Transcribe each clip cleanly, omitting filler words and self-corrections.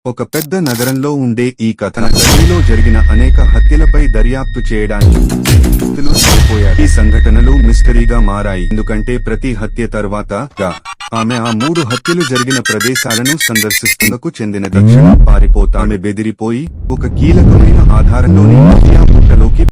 ఒక పెద్ద నగరంలో ఉండే ఈ కథ గల్లీలో జరిగిన అనేక హత్యలపై దర్యాప్తు చేయడానికి వ్యక్తులు చనిపోయారు. ఈ సంఘటనలు మిస్టరీగా మారాయి ఎందుకంటే ప్రతి హత్య తర్వాత ఆమె ఆ 3 హత్యలు జరిగిన ప్రదేశాలను సందర్శిస్తున్నకు చెందిన దక్షిణ పారిపోతా ఆమె బెదిరిపోయి ఒక కీలకమైన ఆధారంలోని మాఫియా పుట్టలోకి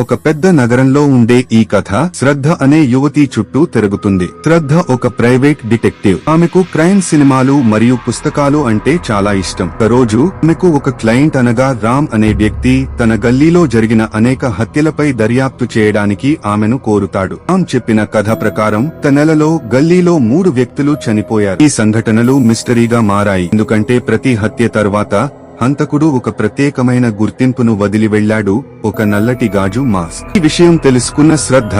ఒక పెద్ద నగరంలో ఉండే ఈ కథ శ్రద్ధ అనే యువతి చుట్టూ తిరుగుతుంది. శ్రద్ధ ఒక ప్రైవేట్ డిటెక్టివ్. ఆమెకు క్రైమ్ సినిమాలు మరియు పుస్తకాలు అంటే చాలా ఇష్టం. ఒక రోజు ఆమెకు ఒక క్లయింట్ అనగా రామ్ అనే వ్యక్తి తన గల్లీలో జరిగిన అనేక హత్యలపై దర్యాప్తు చేయడానికి ఆమెను కోరుతాడు. రామ్ చెప్పిన కథ ప్రకారం గత నెలలో గల్లీలో 3 వ్యక్తులు చనిపోయారు. ఈ సంఘటనలు మిస్టరీగా మారాయి ఎందుకంటే ప్రతి హత్య తర్వాత హంతకుడు ఒక ప్రత్యేకమైన గుర్తింపును వదిలి వెళ్లాడు, ఒక నల్లటి గాజు మాస్క్. ఈ విషయం తెలుసుకున్న శ్రద్ధ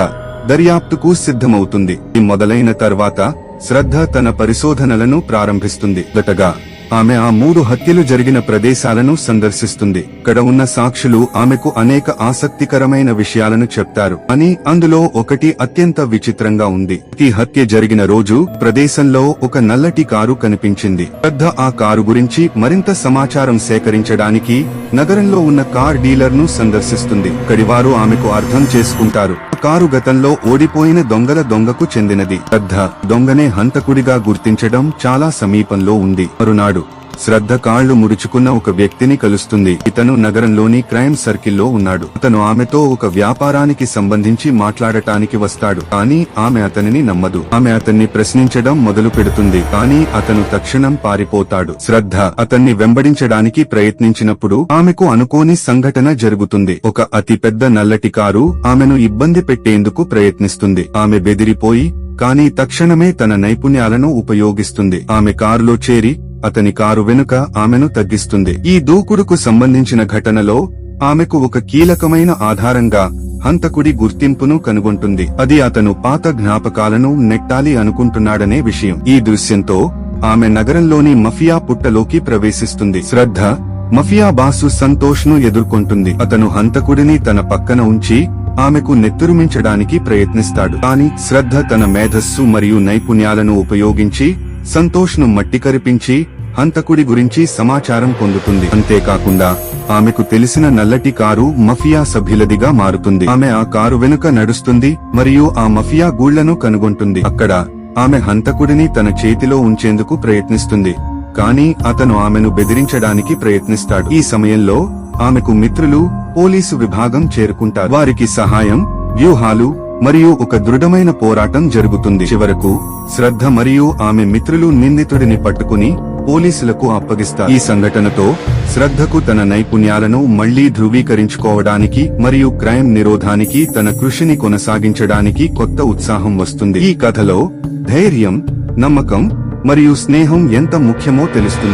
దర్యాప్తుకు సిద్ధమవుతుంది. ఈ మొదలైన తర్వాత శ్రద్ధ తన పరిశోధనలను ప్రారంభిస్తుంది. మొదటగా ఆమె ఆ 3 హత్యలు జరిగిన ప్రదేశాలను సందర్శిస్తుంది. ఇక్కడ ఉన్న సాక్షులు ఆమెకు అనేక ఆసక్తికరమైన విషయాలను చెప్తారు, అని అందులో ఒకటి అత్యంత విచిత్రంగా ఉంది. ఈ హత్య జరిగిన రోజు ప్రదేశంలో ఒక నల్లటి కారు కనిపించింది. శ్రద్ధ ఆ కారు గురించి మరింత సమాచారం సేకరించడానికి నగరంలో ఉన్న కార్ డీలర్ ను సందర్శిస్తుంది. ఇక్కడి వారు ఆమెకు అర్థం చేసుకుంటారు కారు గతంలో ఓడిపోయిన దొంగకు చెందినది. శ్రద్ధ దొంగనే హంతకుడిగా గుర్తించడం చాలా సమీపంలో ఉంది. మరునాడు శ్రద్ధ కాళ్లు ముడుచుకున్న ఒక వ్యక్తిని కలుస్తుంది. ఇతను నగరంలోని క్రైమ్ సర్కిల్లో ఉన్నాడు. అతను ఆమెతో ఒక వ్యాపారానికి సంబంధించి మాట్లాడటానికి వస్తాడు, కానీ ఆమె అతనిని నమ్మదు. ఆమె అతన్ని ప్రశ్నించడం మొదలు పెడుతుంది, కానీ అతను తక్షణం పారిపోతాడు. శ్రద్ధ అతన్ని వెంబడించడానికి ప్రయత్నించినప్పుడు ఆమెకు అనుకోని సంఘటన జరుగుతుంది. ఒక అతిపెద్ద నల్లటి కారు ఆమెను ఇబ్బంది పెట్టేందుకు ప్రయత్నిస్తుంది. ఆమె బెదిరిపోయి కానీ తక్షణమే తన నైపుణ్యాలను ఉపయోగిస్తుంది. ఆమె కారులో చేరి అతని కారు వెనుక ఆమెను తగ్గిస్తుంది. ఈ దూకుడుకు సంబంధించిన ఘటనలో ఆమెకు ఒక కీలకమైన ఆధారంగా హంతకుడి గుర్తింపును కనుగొంటుంది. అది అతను పాత జ్ఞాపకాలను నెట్టాలి అనుకుంటున్నాడనే విషయం. ఈ దృశ్యంతో ఆమె నగరంలోని మఫియా పుట్టలోకి ప్రవేశిస్తుంది. శ్రద్ధ మఫియా బాసు సంతోష్ ను ఎదుర్కొంటుంది. అతను హంతకుడిని తన పక్కన ఉంచి ఆమెకు నెత్తురుమించడానికి ప్రయత్నిస్తాడు, కానీ శ్రద్ధ తన మేధస్సు మరియు నైపుణ్యాలను ఉపయోగించి సంతోష్ ను మట్టికరిపించి హంతకుడి గురించి సమాచారం పొందుతుంది. అంతేకాకుండా ఆమెకు తెలిసిన నల్లటి కారు మఫియా సభ్యులదిగా మారుతుంది. ఆమె ఆ కారు వెనుక నడుస్తుంది మరియు ఆ మఫియా గూళ్లను కనుగొంటుంది. అక్కడ ఆమె హంతకుడిని తన చేతిలో ఉంచేందుకు ప్రయత్నిస్తుంది, కానీ అతను ఆమెను బెదిరించడానికి ప్రయత్నిస్తాడు. ఈ సమయంలో ఆమెకు మిత్రులు పోలీసు విభాగం చేరుకుంటారు. వారికి సహాయం, వ్యూహాలు మరియు ఒక దృఢమైన పోరాటం జరుగుతుంది. చివరకు శ్రద్ధ మరియు ఆమె మిత్రులు నిందితుడిని పట్టుకుని పోలీసులకు అప్పగిస్తారు. ఈ సంఘటనతో శ్రద్ధకు తన నైపుణ్యాలను మళ్లీ ధృవీకరించుకోవడానికి మరియు క్రైమ్ నిరోధానికి తన కృషిని కొనసాగించడానికి కొత్త ఉత్సాహం వస్తుంది. ఈ కథలో ధైర్యం, నమ్మకం మరియు స్నేహం ఎంత ముఖ్యమో తెలుస్తుంది.